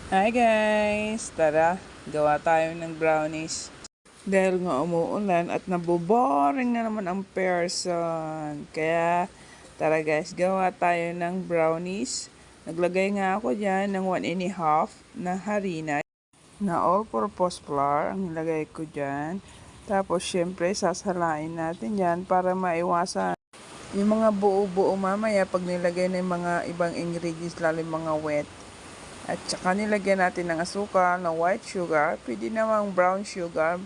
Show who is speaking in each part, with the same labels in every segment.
Speaker 1: Hi guys! Tara, gawa tayo ng brownies. Dahil nga umuulan at naboboring na naman ang person. Kaya, tara guys, gawa tayo ng brownies. Naglagay nga ako dyan ng 1 1/2 na harina na all-purpose flour. Ang nilagay ko dyan. Tapos, syempre, sasalain natin dyan para maiwasan yung mga buo-buo mamaya pag nilagay na yung mga ibang ingredients, lalo yung mga wet. At saka nilagyan natin ng asukal, ng white sugar, pwede namang brown sugar.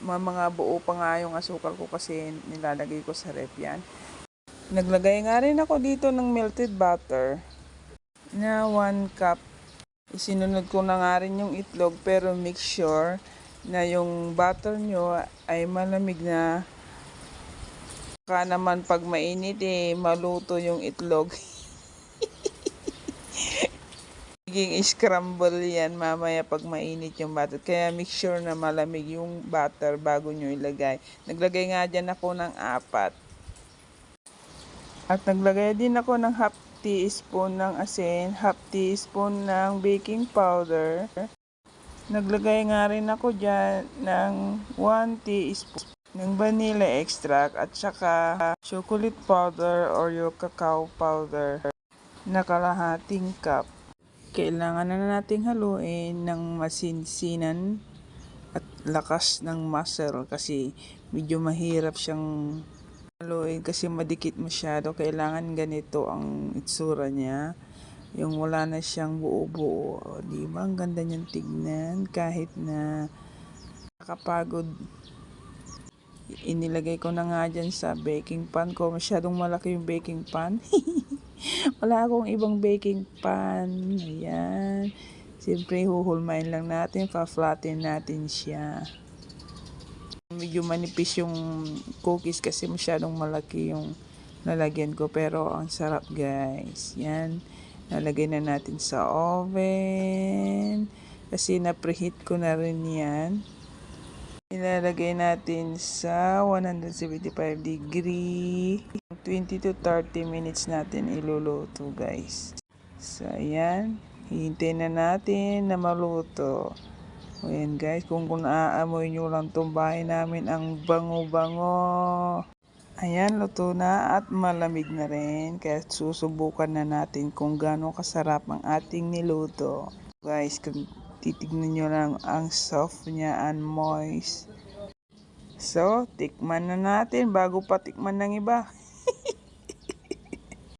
Speaker 1: Mga buo pa nga yung asukal ko kasi nilalagay ko sa ref yan. Naglagay nga rin ako dito ng melted butter na 1 cup. Isinunod ko na nga rin yung itlog pero make sure na yung butter nyo ay malamig na. Baka naman pag mainit maluto yung itlog. Magiging scramble yan mamaya pag mainit yung butter. Kaya make sure na malamig yung butter bago nyo ilagay. Naglagay nga dyan ako ng 4. At naglagay din ako ng half teaspoon ng asin, half teaspoon ng baking powder. Naglagay nga rin ako dyan ng 1 teaspoon ng vanilla extract at saka chocolate powder or yung cacao powder na kalahating cup. Kailangan na nating haluin ng masinsinan at lakas ng muscle kasi medyo mahirap siyang haluin kasi madikit masyado. Kailangan ganito ang itsura niya. Yung wala na siyang buo-buo. Di ba? Ang ganda niyang tignan kahit na nakapagod. Inilagay ko na nga dyan sa baking pan ko. Masyadong malaki yung baking pan. Wala akong ibang baking pan. Ayan. Siyempre, huhulmain lang natin. Pa-flatten natin siya. Medyo manipis yung cookies kasi masyadong malaki yung lalagyan ko. Pero, ang sarap guys. Yan. Nalagay na natin sa oven. Kasi na-preheat ko na rin yan. Ilalagay natin sa 175 degree. 20 to 30 minutes natin iluluto guys. So ayan, hihintayin na natin na maluto. Ayan guys, kung naaamoy nyo lang itong bahay namin, ang bango-bango. Ayan, luto na at malamig na rin. Kaya susubukan na natin kung gaano kasarap ang ating niluto. Guys, kung titignan nyo lang ang soft niya and moist. So, tikman na natin bago pa tikman ng iba.